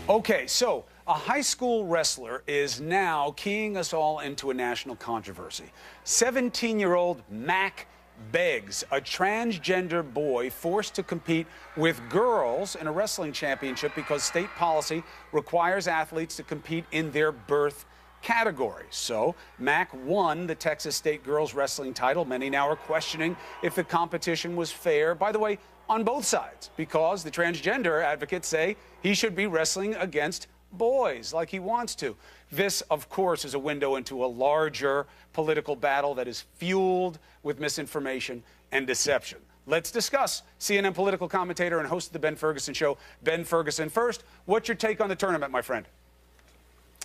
Okay, so a high school wrestler is now keying us all into a national controversy. 17-year-old Mac Beggs, a transgender boy forced to compete with girls in a wrestling championship because state policy requires athletes to compete in their birth category. So Mac won the Texas State girls wrestling title. Many now are questioning if the competition was fair. By the way, on both sides, because the transgender advocates say he should be wrestling against boys like he wants to. This, of course, is a window into a larger political battle that is fueled with misinformation and deception. Let's discuss. CNN political commentator and host of the Ben Ferguson Show, Ben Ferguson. First, what's your take on the tournament, my friend?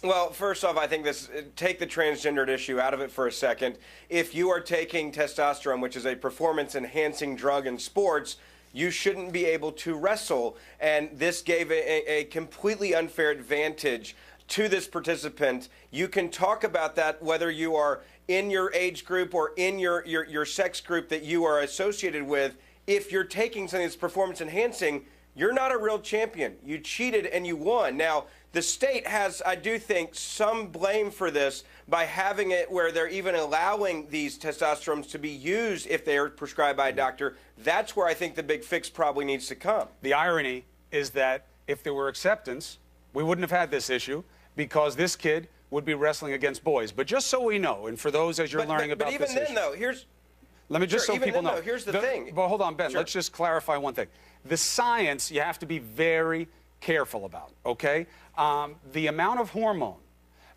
Well, first off, I think take the transgendered issue out of it for a second. If you are taking testosterone, which is a performance-enhancing drug in sports, you shouldn't be able to wrestle. And this gave a completely unfair advantage to this participant. You can talk about that whether you are in your age group or in your sex group that you are associated with. If you're taking something that's performance-enhancing, you're not a real champion. You cheated and you won. Now, the state has, I do think, some blame for this by having it where they're even allowing these testosterone to be used if they are prescribed by a doctor. That's where I think the big fix probably needs to come. The irony is that if there were acceptance, we wouldn't have had this issue because this kid would be wrestling against boys. But just so we know, and for those as you're learning about this issue. But even then, though, let me just so people know. Here's the thing. But hold on, Ben. Let's just clarify one thing. The science you have to be very careful about, okay? The amount of hormone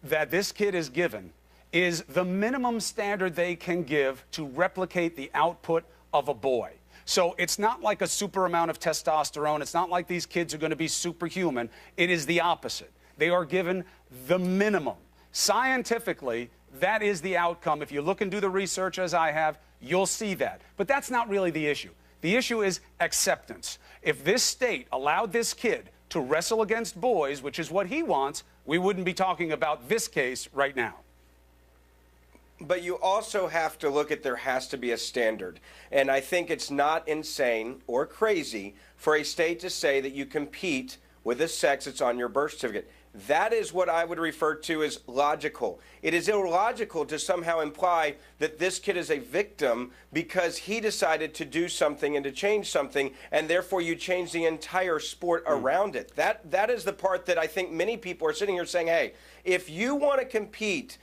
that this kid is given is the minimum standard they can give to replicate the output of a boy. So it's not like a super amount of testosterone. It's not like these kids are going to be superhuman. It is the opposite. They are given the minimum. Scientifically, that is the outcome. If you look and do the research as I have, you'll see that. But that's not really the issue. The issue is acceptance. If this state allowed this kid to wrestle against boys, which is what he wants, we wouldn't be talking about this case right now. But you also have to look at there has to be a standard. And I think it's not insane or crazy for a state to say that you compete with a sex that's on your birth certificate. That is what I would refer to as logical. It is illogical to somehow imply that this kid is a victim because he decided to do something and to change something, and therefore you change the entire sport around it. That is the part that I think many people are sitting here saying, hey, if you want to compete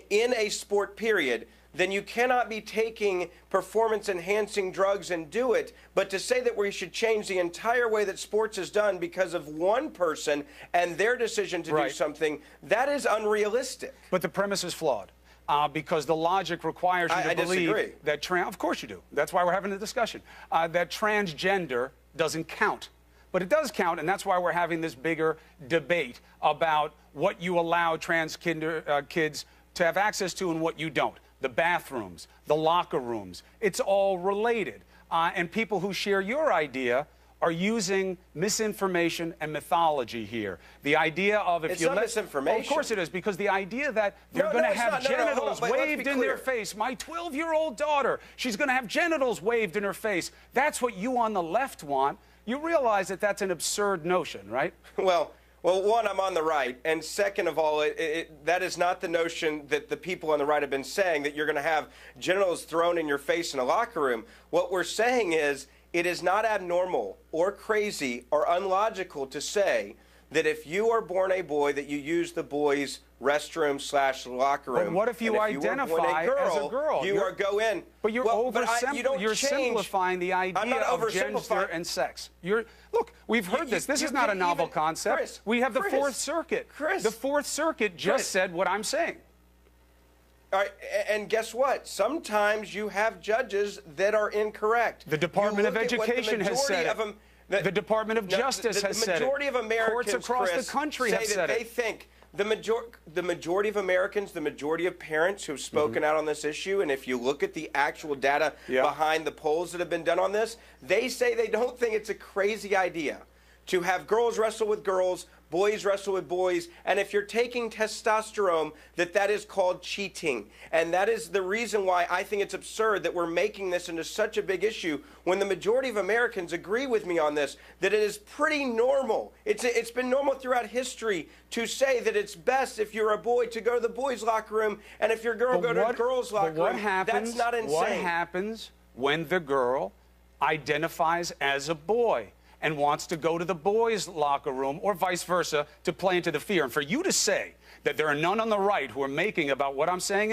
in a sport period, then you cannot be taking performance-enhancing drugs and do it. But to say that we should change the entire way that sports is done because of one person and their decision to do something, that is unrealistic. But the premise is flawed. Because the logic requires you to believe that of course you do. That's why we're having the discussion. That transgender doesn't count. But it does count, and that's why we're having this bigger debate about what you allow trans kids to have access to and what you don't. The bathrooms, the locker rooms, it's all related. And people who share your idea are using misinformation and mythology here. The idea of if you let misinformation. Well, of course it is, because the idea that they're going to have genitals waved in their face. My 12-year-old daughter, she's going to have genitals waved in her face. That's what you on the left want. You realize that that's an absurd notion, right? Well, one, I'm on the right, and second of all, that is not the notion that the people on the right have been saying, that you're going to have genitals thrown in your face in a locker room. What we're saying is it is not abnormal or crazy or unlogical to say that if you are born a boy, that you use the boys' restroom / locker room. But what if you identify as a girl? You go in. But you're simplifying the idea of gender and sex. Look, we've heard this. This is not a novel concept. Chris, we have the Fourth Circuit. Chris, the Fourth Circuit just said what I'm saying. All right, and guess what? Sometimes you have judges that are incorrect. The Department of Education has said it. The Department of Justice has said it. The majority of Americans, courts across the country have said it. They think the majority of Americans, the majority of parents who've spoken out on this issue, and if you look at the actual data behind the polls that have been done on this, they say they don't think it's a crazy idea to have girls wrestle with girls, boys wrestle with boys, and if you're taking testosterone, that is called cheating. And that is the reason why I think it's absurd that we're making this into such a big issue when the majority of Americans agree with me on this, that it is pretty normal. It's been normal throughout history to say that it's best if you're a boy to go to the boys' locker room, and if you're a girl, go to the girls' locker room. That's not insane. What happens when the girl identifies as a boy and wants to go to the boys' locker room, or vice versa, to play into the fear? And for you to say that there are none on the right who are making about what I'm saying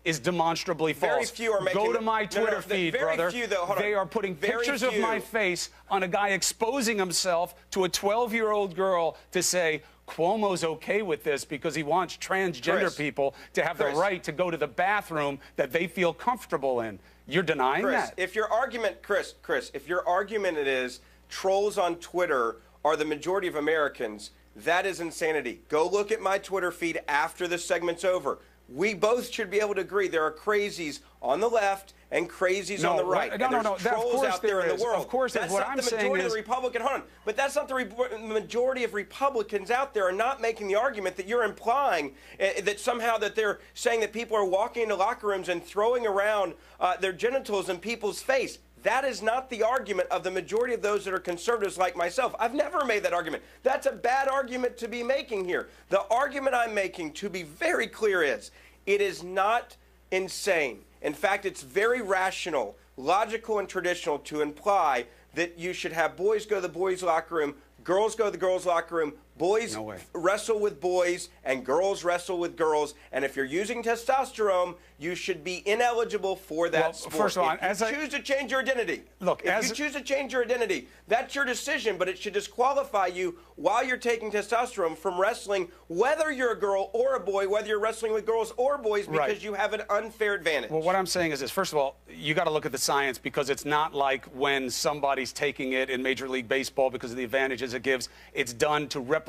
is demonstrably false. Very few are making. Go to my Twitter feed, very brother. Few, though, they are putting pictures of my face on a guy exposing himself to a 12-year-old girl to say Cuomo's okay with this because he wants transgender people to have the right to go to the bathroom that they feel comfortable in. You're denying that. If your argument, Chris, if your argument is trolls on Twitter are the majority of Americans, that is insanity. Go look at my Twitter feed after this segment's over. We both should be able to agree there are crazies on the left and crazies on the right. No, and there's trolls out there in the world. Of course, that's what not I'm the saying majority is, of the Republican. Hold on, but that's not the majority of Republicans out there are not making the argument that you're implying that somehow that they're saying that people are walking into locker rooms and throwing around their genitals in people's face. That is not the argument of the majority of those that are conservatives like myself. I've never made that argument. That's a bad argument to be making here. The argument I'm making, to be very clear, is it is not insane. In fact, it's very rational, logical, and traditional to imply that you should have boys go to the boys' locker room, girls go to the girls' locker room, boys wrestle with boys, and girls wrestle with girls. And if you're using testosterone, you should be ineligible for that sport. First of all, if you choose to change your identity, if you choose to change your identity, that's your decision, but it should disqualify you while you're taking testosterone from wrestling, whether you're a girl or a boy, whether you're wrestling with girls or boys, because you have an unfair advantage. Well, what I'm saying is this. First of all, you got to look at the science, because it's not like when somebody's taking it in Major League Baseball because of the advantages it gives. It's done to replicate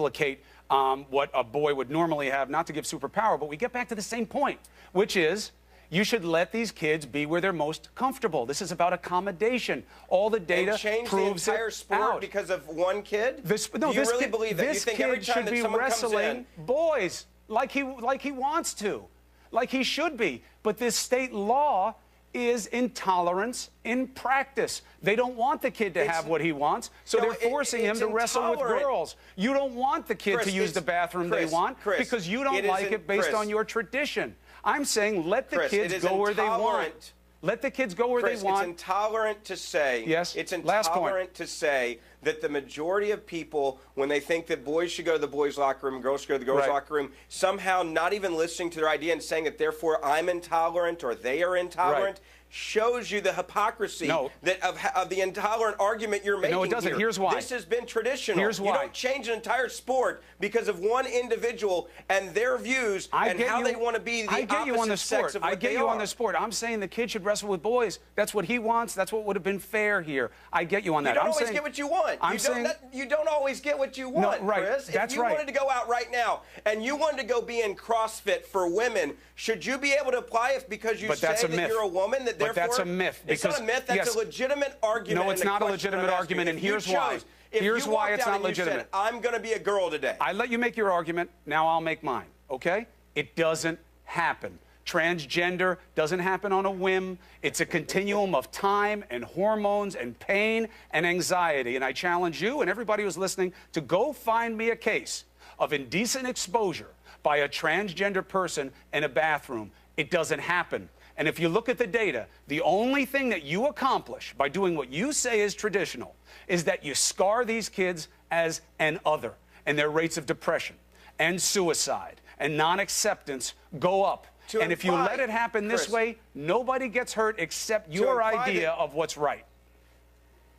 what a boy would normally have, not to give superpower, but we get back to the same point, which is you should let these kids be where they're most comfortable. This is about accommodation. All the data proves the entire sport out. Because of one kid? Do you really believe that? You think every time that someone comes in, boys like he wants to, like he should be. But this state law is intolerance in practice. They don't want the kid to have what he wants, so they're forcing him to wrestle with girls. You don't want the kid to use the bathroom they want because you don't like it based on your tradition. I'm saying let the kids go where they want. Let the kids go where they want. It's intolerant to say. Yes. It's intolerant to say that the majority of people, when they think that boys should go to the boys' locker room, girls should go to the girls' locker room, somehow not even listening to their idea and saying that therefore I'm intolerant or they are intolerant. Shows you the hypocrisy that of the intolerant argument you're making. No, it doesn't. Here. Here's why. This has been traditional. Here's why. You don't change an entire sport because of one individual and their views and how they want to be the opposite sex of what they are. I get you on the sport. I'm saying the kid should wrestle with boys. That's what he wants. That's what would have been fair here. I get you on that. You don't always get what you want. You don't always get what you want, Chris. That's if you wanted to go out right now and you wanted to go be in CrossFit for women, should you be able to apply it because you say that you're a woman? That therefore, that's a myth. It's not a myth. That's a legitimate argument. No, it's not a legitimate argument, and here's why. Here's why it's not legitimate. I'm going to be a girl today. I let you make your argument. Now I'll make mine. Okay? It doesn't happen. Transgender doesn't happen on a whim. It's a continuum of time and hormones and pain and anxiety. And I challenge you and everybody who's listening to go find me a case of indecent exposure by a transgender person in a bathroom. It doesn't happen. And if you look at the data, the only thing that you accomplish by doing what you say is traditional is that you scar these kids as an other, and their rates of depression and suicide and non-acceptance go up. And if you let it happen this way, nobody gets hurt except your idea of what's right.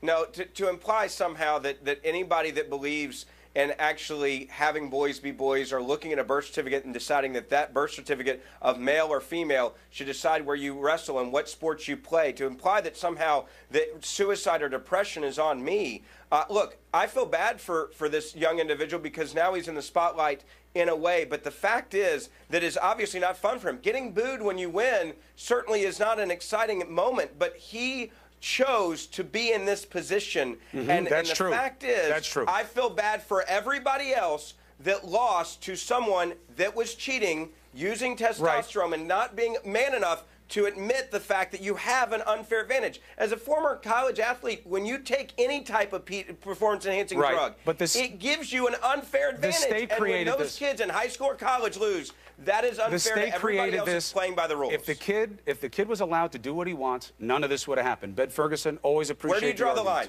No, to imply somehow that anybody that believes and actually having boys be boys or looking at a birth certificate and deciding that that birth certificate of male or female should decide where you wrestle and what sports you play, to imply that somehow that suicide or depression is on me. Look, I feel bad for this young individual because now he's in the spotlight in a way, but the fact is that is obviously not fun for him. Getting booed when you win certainly is not an exciting moment, but he chose to be in this position. And the fact is, I feel bad for everybody else that lost to someone that was cheating, using testosterone, and not being man enough to admit the fact that you have an unfair advantage. As a former college athlete, when you take any type of performance-enhancing drug, it gives you an unfair advantage. And when those kids in high school or college lose, that is unfair to everybody else who's playing by the rules. If the kid was allowed to do what he wants, none of this would have happened. Ben Ferguson, always appreciate. Where do you draw the line?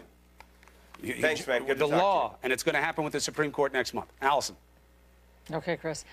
Thanks, man. Good to talk to you. The law, and it's going to happen with the Supreme Court next month. Allison. Okay, Chris.